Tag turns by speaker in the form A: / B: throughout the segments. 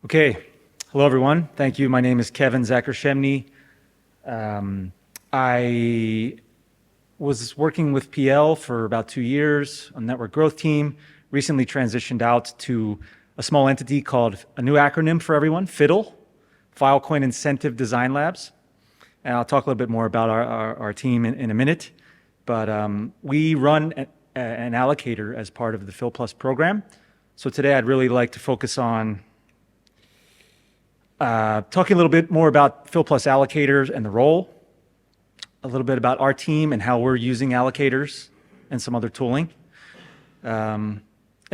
A: Okay, hello everyone. Thank you. My name is Kevin Zakorchemny. I was working with PL for about 2 years on network growth team, recently transitioned out to a small entity called a new acronym for everyone, FIDL, Filecoin Incentive Design Labs. And I'll talk a little bit more about our team in a minute. But we run an allocator as part of the Fil Plus program. So today I'd really like to focus on talking a little bit more about Fil Plus allocators and the role, a little bit about our team and how we're using allocators and some other tooling, and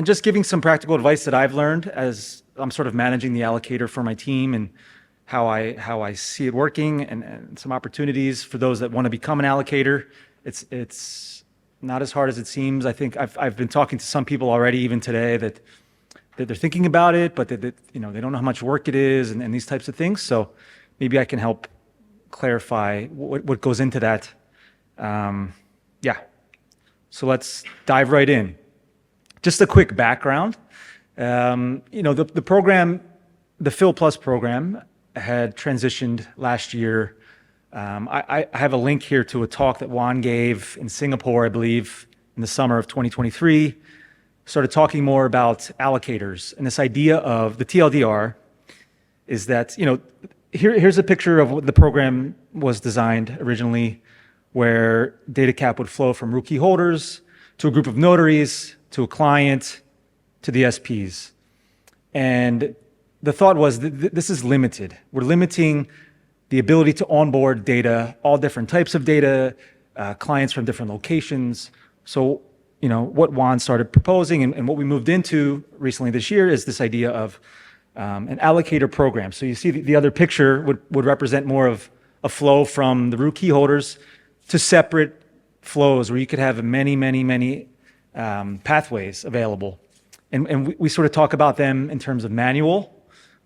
A: just giving some practical advice that I've learned as I'm sort of managing the allocator for my team and how I see it working, and some opportunities for those that want to become an allocator. It's not as hard as it seems. I think I've been talking to some people already, even today, that they're thinking about it, but they don't know how much work it is and these types of things. So maybe I can help clarify what goes into that. So let's dive right in. Just a quick background. The program, the Fil Plus program, had transitioned last year. I have a link here to a talk that Juan gave in Singapore, I believe, in the summer of 2023. Started talking more about allocators, and this idea of the TLDR is that, here's a picture of what the program was designed originally, where data cap would flow from rookie holders to a group of notaries, to a client, to the SPs. And the thought was that this is limited. We're limiting the ability to onboard data, all different types of data, clients from different locations. So what Juan started proposing and what we moved into recently this year is this idea of an allocator program. So you see the other picture would represent more of a flow from the root key holders to separate flows where you could have many pathways available. And we sort of talk about them in terms of manual.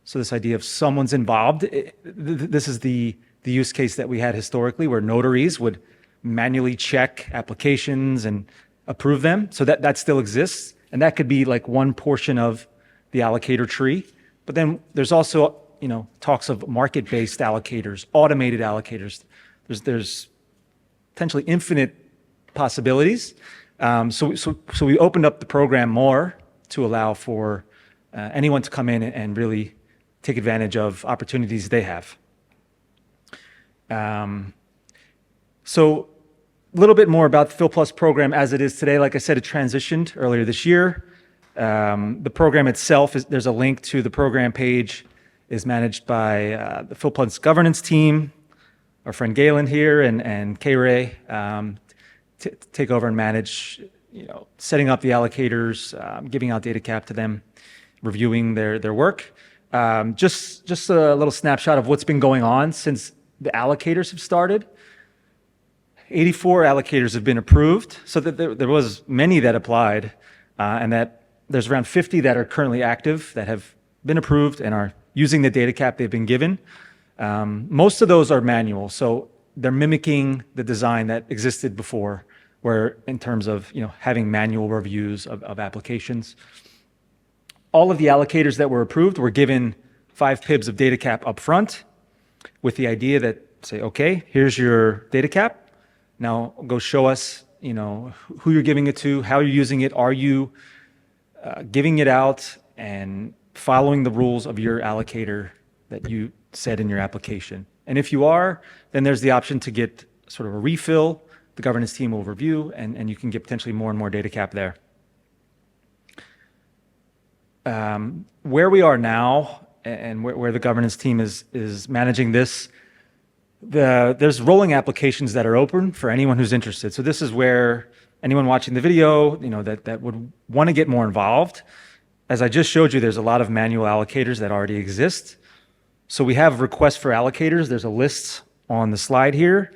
A: So this idea of someone's involved. This is the use case that we had historically, where notaries would manually check applications and approve them. So that still exists. And that could be like one portion of the allocator tree. But then there's also, talks of market-based allocators, automated allocators. There's potentially infinite possibilities. So we opened up the program more to allow for anyone to come in and really take advantage of opportunities they have. So a little bit more about the Fil Plus program as it is today. Like I said, it transitioned earlier this year. The program itself, there's a link to the program page, is managed by the Fil Plus governance team, our friend Galen here, and K-Ray take over and manage, setting up the allocators, giving out data cap to them, reviewing their work. Just a little snapshot of what's been going on since the allocators have started. 84 allocators have been approved, so that there was many that applied, and that there's around 50 that are currently active that have been approved and are using the data cap they've been given. Most of those are manual, so they're mimicking the design that existed before, where in terms of having manual reviews of applications. All of the allocators that were approved were given 5 PIBs of data cap up front, with the idea that, say, okay, here's your data cap. Now go show us, who you're giving it to, how you're using it. Are you giving it out and following the rules of your allocator that you set in your application? And if you are, then there's the option to get sort of a refill. The governance team will review, and you can get potentially more and more data cap there. Where we are now and where the governance team is managing this, there's rolling applications that are open for anyone who's interested. So this is where anyone watching the video, that would want to get more involved. As I just showed you, there's a lot of manual allocators that already exist. So we have requests for allocators. There's a list on the slide here.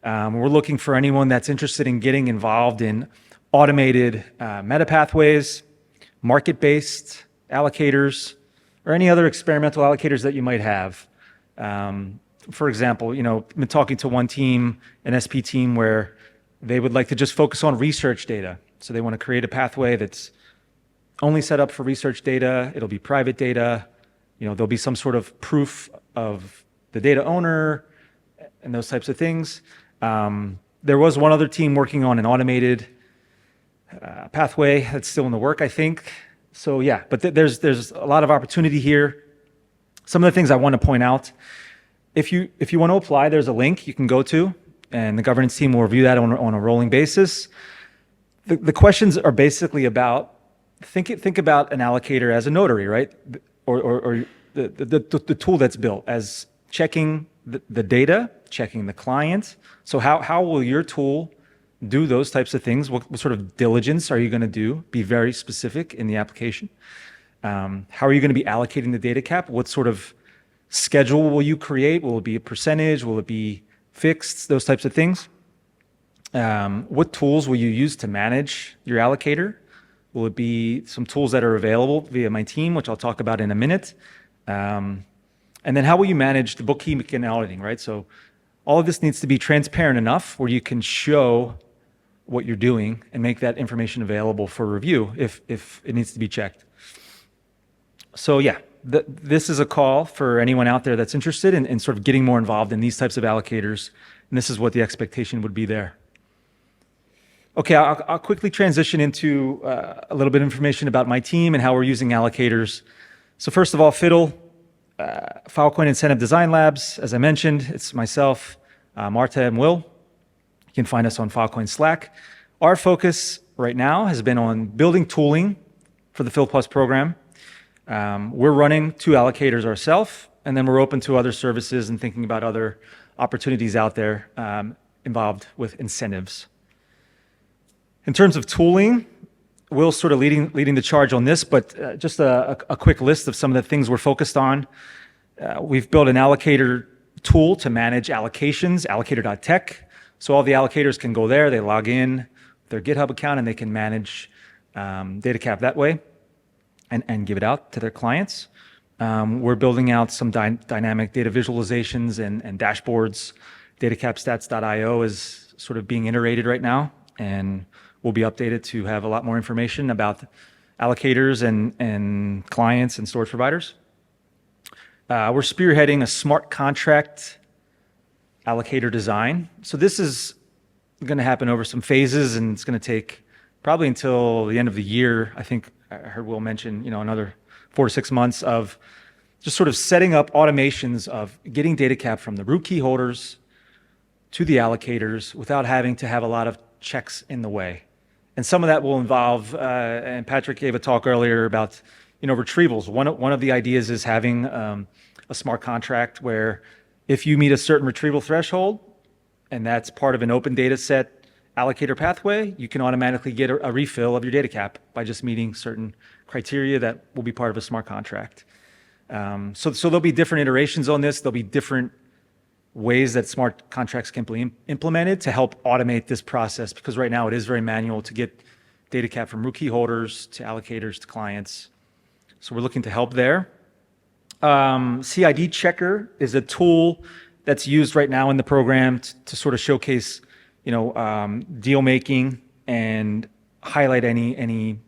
A: We're looking for anyone that's interested in getting involved in automated meta pathways, market-based allocators, or any other experimental allocators that you might have. For example, I've been talking to one team, an SP team, where they would like to just focus on research data. So they want to create a pathway that's only set up for research data. It'll be private data. There'll be some sort of proof of the data owner and those types of things. There was one other team working on an automated pathway that's still in the work, I think. So yeah, but there's a lot of opportunity here. Some of the things I want to point out, if you want to apply, there's a link you can go to, and the governance team will review that on a rolling basis. The questions are basically about, think about an allocator as a notary, right? Or the tool that's built as checking the data, checking the client. So how will your tool do those types of things? What sort of diligence are you going to do? Be very specific in the application. How are you going to be allocating the data cap? What sort of schedule will you create? Will it be a percentage? Will it be fixed? Those types of things. What tools will you use to manage your allocator? Will it be some tools that are available via my team, which I'll talk about in a minute? And then how will you manage the bookkeeping and auditing, right? So all of this needs to be transparent enough where you can show what you're doing and make that information available for review if it needs to be checked. So yeah, this is a call for anyone out there that's interested in sort of getting more involved in these types of allocators. And this is what the expectation would be there. Okay, I'll quickly transition into a little bit of information about my team and how we're using allocators. So first of all, Fiddle, Filecoin Incentive Design Labs, as I mentioned, it's myself, Marta, and Will. You can find us on Filecoin Slack. Our focus right now has been on building tooling for the Fil Plus program. We're running 2 allocators ourselves, and then we're open to other services and thinking about other opportunities out there involved with incentives. In terms of tooling, Will's sort of leading the charge on this, but just a quick list of some of the things we're focused on. We've built an allocator tool to manage allocations, allocator.tech. So all the allocators can go there, they log in their GitHub account, and they can manage data cap that way and give it out to their clients. We're building out some dynamic data visualizations and dashboards. Datacapstats.io is sort of being iterated right now, and we'll be updated to have a lot more information about allocators and clients and storage providers. We're spearheading a smart contract allocator design. So this is going to happen over some phases, and it's going to take probably until the end of the year. I think I heard Will mention, another 4 to 6 months of just sort of setting up automations of getting data cap from the root key holders to the allocators without having to have a lot of checks in the way. And some of that will involve, and Patrick gave a talk earlier about, retrievals. One of the ideas is having a smart contract where if you meet a certain retrieval threshold, and that's part of an open data set allocator pathway, you can automatically get a refill of your data cap by just meeting certain criteria that will be part of a smart contract. So there'll be different iterations on this. There'll be different ways that smart contracts can be implemented to help automate this process, because right now it is very manual to get data cap from root key holders to allocators to clients. So we're looking to help there. CID Checker is a tool that's used right now in the program to sort of showcase, deal making and highlight any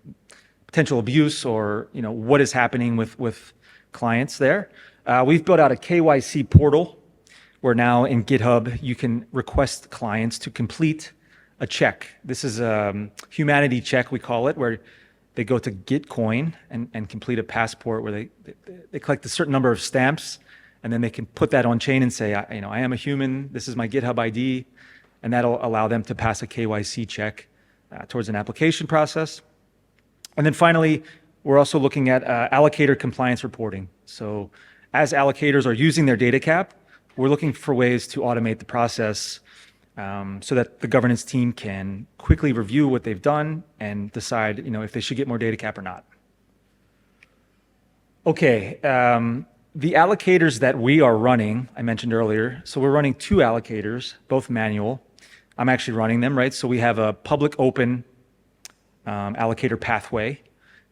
A: potential abuse or what is happening with clients there. We've built out a KYC portal where now in GitHub you can request clients to complete a check. This is a humanity check, we call it, where they go to Gitcoin and complete a passport where they collect a certain number of stamps, and then they can put that on chain and say, I am a human, this is my GitHub ID, and that'll allow them to pass a KYC check towards an application process. And then finally, we're also looking at allocator compliance reporting. So as allocators are using their data cap, we're looking for ways to automate the process so that the governance team can quickly review what they've done and decide, if they should get more data cap or not. Okay, the allocators that we are running, I mentioned earlier, so we're running 2 allocators, both manual. I'm actually running them, right? So we have a public open allocator pathway,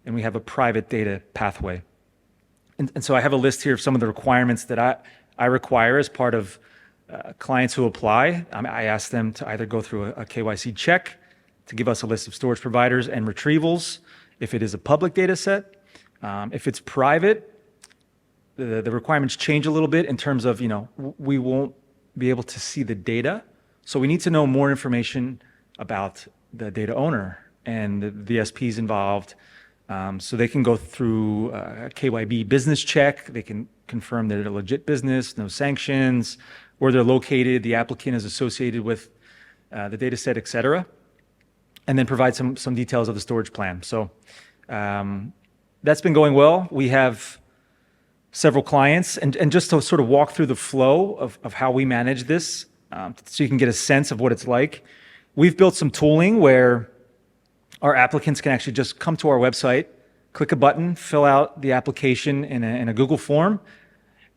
A: and we have a private data pathway. And so I have a list here of some of the requirements that I require as part of clients who apply. I ask them to either go through a KYC check to give us a list of storage providers and retrievals if it is a public data set. If it's private, the requirements change a little bit in terms of, we won't be able to see the data. So we need to know more information about the data owner and the SPs involved. So they can go through a KYB business check. They can confirm that they're a legit business, no sanctions, where they're located, the applicant is associated with the data set, et cetera, and then provide some details of the storage plan. So that's been going well. We have several clients, and just to sort of walk through the flow of how we manage this, so you can get a sense of what it's like. We've built some tooling where our applicants can actually just come to our website, click a button, fill out the application in a Google form,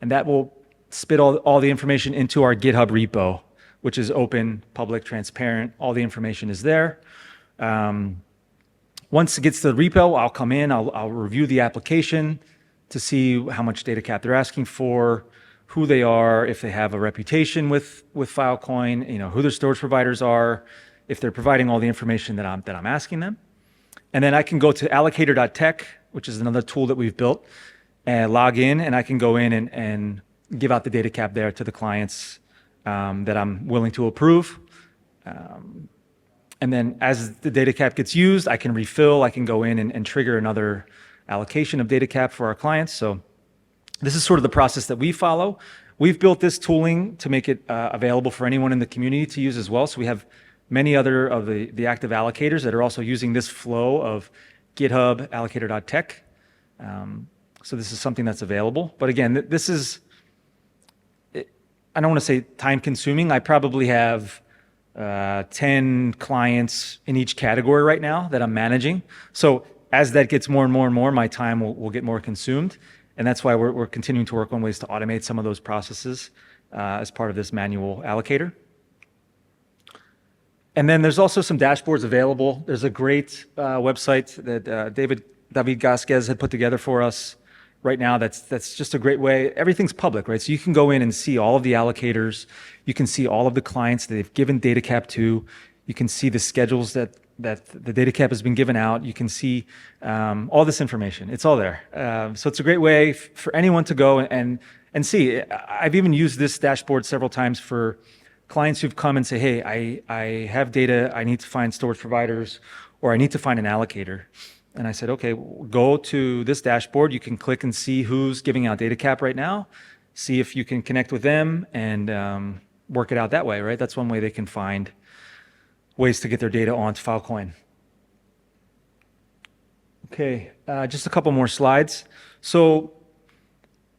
A: and that will spit all the information into our GitHub repo, which is open, public, transparent. All the information is there. Once it gets to the repo, I'll come in, I'll review the application to see how much data cap they're asking for, who they are, if they have a reputation with Filecoin, who their storage providers are, if they're providing all the information that I'm asking them. And then I can go to allocator.tech, which is another tool that we've built, and log in, and I can go in and give out the data cap there to the clients that I'm willing to approve. And then as the data cap gets used, I can refill, I can go in and trigger another allocation of data cap for our clients. So this is sort of the process that we follow. We've built this tooling to make it available for anyone in the community to use as well. So we have many other of the active allocators that are also using this flow of GitHub allocator.tech. So this is something that's available. But again, this is, I don't want to say time consuming. I probably have 10 clients in each category right now that I'm managing. So as that gets more and more and more, my time will get more consumed. And that's why we're continuing to work on ways to automate some of those processes as part of this manual allocator. And then there's also some dashboards available. There's a great website that David Gasquez had put together for us right now. That's just a great way. Everything's public, right? So you can go in and see all of the allocators. You can see all of the clients that they've given data cap to. You can see the schedules that the data cap has been given out. You can see all this information. It's all there. So it's a great way for anyone to go and see. I've even used this dashboard several times for clients who've come and say, hey, I have data, I need to find storage providers, or I need to find an allocator. And I said, okay, go to this dashboard. You can click and see who's giving out data cap right now. See if you can connect with them and work it out that way, right? That's one way they can find ways to get their data onto Filecoin. Okay, just a couple more slides. So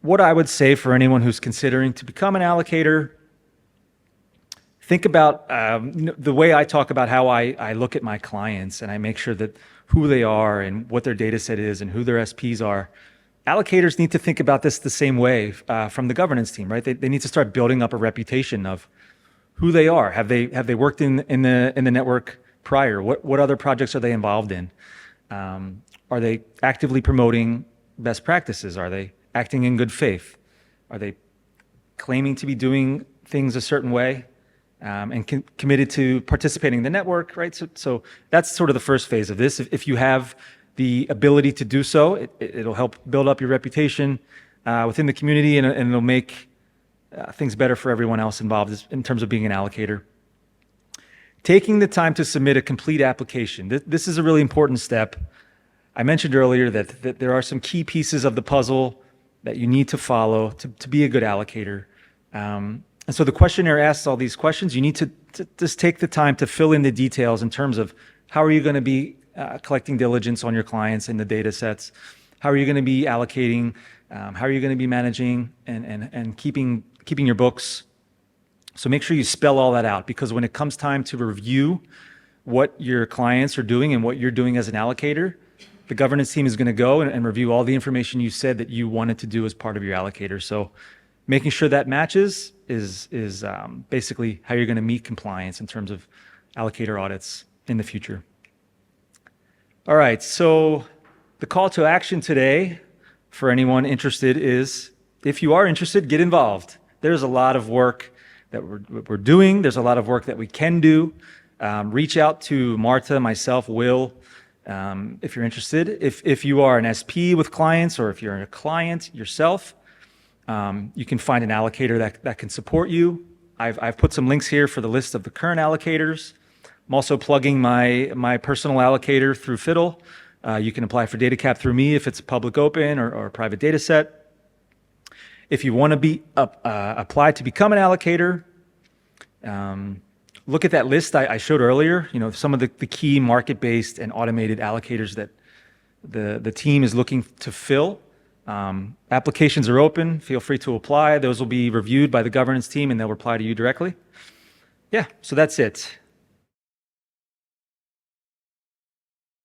A: what I would say for anyone who's considering to become an allocator, think about the way I talk about how I look at my clients, and I make sure that who they are and what their data set is and who their SPs are. Allocators need to think about this the same way from the governance team, right? They need to start building up a reputation of who they are. Have they worked in the network prior? What other projects are they involved in? Are they actively promoting best practices? Are they acting in good faith? Are they claiming to be doing things a certain way? And committed to participating in the network, right? So that's sort of the first phase of this. If you have the ability to do so, it'll help build up your reputation within the community, and it'll make things better for everyone else involved in terms of being an allocator. Taking the time to submit a complete application. This is a really important step. I mentioned earlier that there are some key pieces of the puzzle that you need to follow to be a good allocator. And so the questionnaire asks all these questions. You need to just take the time to fill in the details in terms of how are you going to be collecting diligence on your clients and the data sets? How are you going to be allocating? How are you going to be managing and keeping your books? So make sure you spell all that out, because when it comes time to review what your clients are doing and what you're doing as an allocator, the governance team is going to go and review all the information you said that you wanted to do as part of your allocator. So making sure that matches is basically how you're going to meet compliance in terms of allocator audits in the future. All right, so the call to action today for anyone interested is, if you are interested, get involved. There's a lot of work that we're doing. There's a lot of work that we can do. Reach out to Marta, myself, Will, if you're interested. If you are an SP with clients, or if you're a client yourself, you can find an allocator that can support you. I've put some links here for the list of the current allocators. I'm also plugging my personal allocator through Fiddle. You can apply for data cap through me if it's a public open or a private data set. If you want to apply to become an allocator, look at that list I showed earlier. Some of the key market-based and automated allocators that the team is looking to fill. Applications are open. Feel free to apply. Those will be reviewed by the governance team, and they'll reply to you directly. Yeah, so that's it.